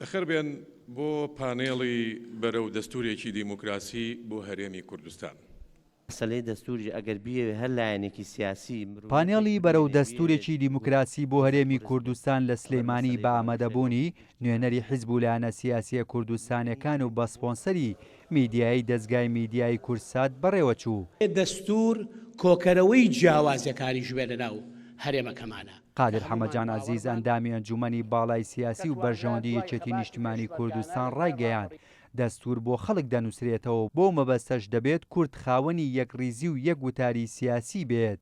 بەخێر بێن بۆ پانێڵی بەرەو دەستورێکی دیموکراسی بۆ هەرێمی کوردستان. مەسەلەی دەستوری ئەگەر بیەوێ هەر لایەنێکی سیاسی پانێڵی بەرەو دەستورێکی دیموکراسی بۆ هەرێمی کوردستان لە سلێمانی بە ئامادەبوونی نوێنەری حیزب و لایەنە سیاسیە کوردستانیەکان و بە سپۆنسەری میدیایی دەستگای میدیایی کورسات بەڕێوەچوو. دەستور کۆکەرەوەی جیاوازیەکانی ژوێنە ناو هەرێمەکەمانە. قادر حەمەجان عەزیز ئەندامی ئەنجومەنی باڵای سیاسی و بەرژەوەندی یەکێتی نیشتیمانی کوردستان ڕایگەیاند دەستور بۆ خەڵک دەنووسرێتەوە بۆ مەبەستەش دەبێت کورد خاوەنی یەکریزی و یەک وتاری سیاسی بێت.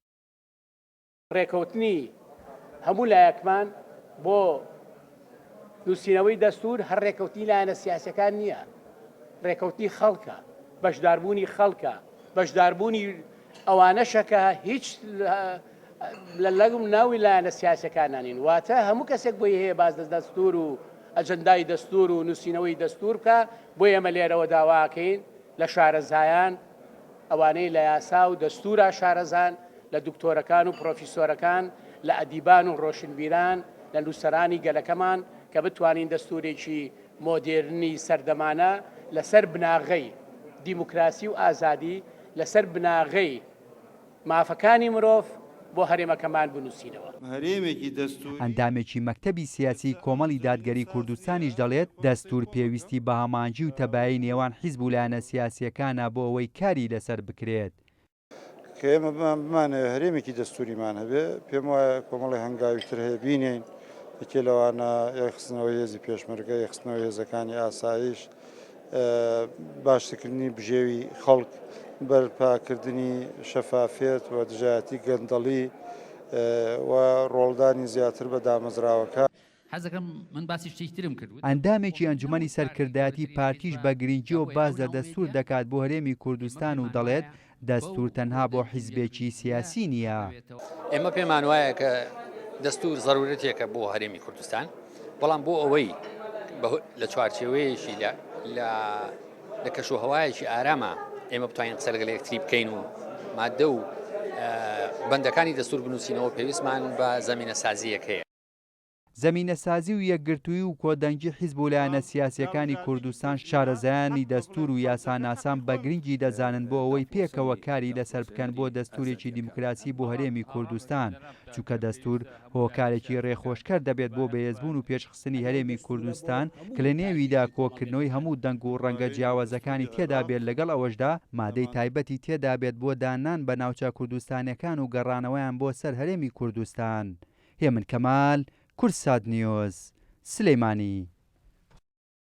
ڕێکەوتنی هەموو لایەکمان بۆ نووسینەوەی دەستور هەر ڕێکەوتنی لایەنە سیاسەکان نییە، ڕێکەوتنی خەڵکە، بەشداربوونی خەڵکە، بەشداربوونی ئەوانەشەکە هیچ لە لەگم ناوی لایەنە سیاسەکانانین، واتە هەموو کەسێک بۆی هەیە باز دەستور و ئەجەندای دەستور و نووسینەوەی دەستور بکە بۆ ئێمە لێرەوە داواکەین لە شارەزایان ئەوانەی لە یاسا و دەستورە شارەزان، لە دکتۆرەکان و پرۆفیسۆرەکان، لە ئەدیبان و ڕۆشنبیران، لە نووسەرانی گەلەکەمان کە بتوانین دەستورێکی مۆدێرنی سەردەمانە لەسەر بناغەی دیموکراسی و ئازادی لەسەر بناغەی مافەکانی مرۆڤ بۆ هەرێمەکەمان بنووسینەوە. ئەندامێکی مەکتەبی سیاسی کۆمەڵی دادگەری کوردستانیش دەڵێت دەستور پێویستی بە هەمانجی و تەبایی نێوان حیزب و لایەنە سیاسیەکانە بۆ ئەوەی کاری لەسەر بکرێت. کە ئێمە بمانە هەرێمێکی دەستوریمان هەبێ پێم وایە کۆمەڵی هەنگاویتر هەیە بینین یەکێ لەوانە یەخستنەوەی هێزی پێشمەرگە، یەخستنەوەی هێزەکانی ئاسایش، باشترکردنی بژێوی خەڵک، بەرپاکردنی شەفافێت و دژایەتی گەندەڵی و ڕۆڵدانی زیاتر بە دامەزراوەکە. حەزەکەم من باسی شتێکترم کرد. ئەندامێکی ئەنجومەنی سەرکردایەتی پارتیش بە گرنگیەوە باز لە دەستور دەکات بۆ هەرێمی کوردستان و دەڵێت دەستور تەنها بۆ حیزبێکی سیاسی نییە. ئێمە پێمان وایە کە دەستور ضرورەتێکە بۆ هەرێمی کوردستان، بەڵام بۆ ئەوەی لە چوارچێوەیەشی لە کەشوهەوایەکی ئارامە ئێمە بتوانین قسە لەگەڵ یەکتری بکەین و مادە و بەندەکانی دەستور بنووسینەوە پێویستمان بە زەمینە سازیەک هەیە. زەمینە سازی و یەکگرتووی و کۆدەنگی حیزب و لایەنە سیاسیەکانی کوردستان شارەزایانی دەستور و یاساناسان بە گرنگی دەزانن بۆ ئەوەی پێکەوە کاری لەسەر بکەن بۆ دەستورێکی دیموکراسی بۆ هەرێمی کوردستان، چونکە دەستور هۆکارێکی ڕێخۆشکەر دەبێت بۆ بەهێزبوون و پێشخستنی هەرێمی کوردستان کە لە نێویدا کۆکردنەوەی هەموو دەنگ و ڕەنگە جیاوازەکانی تێدا بێت، لەگەڵ ئەوەشدا مادەی تایبەتی تێدا بێت بۆ دانان بە ناوچە کوردستانیەکان و گەڕانەوەیان بۆ سەر هەرێمی کوردستان. هێمن کەمال، کورسات نیوز، سلێمانی.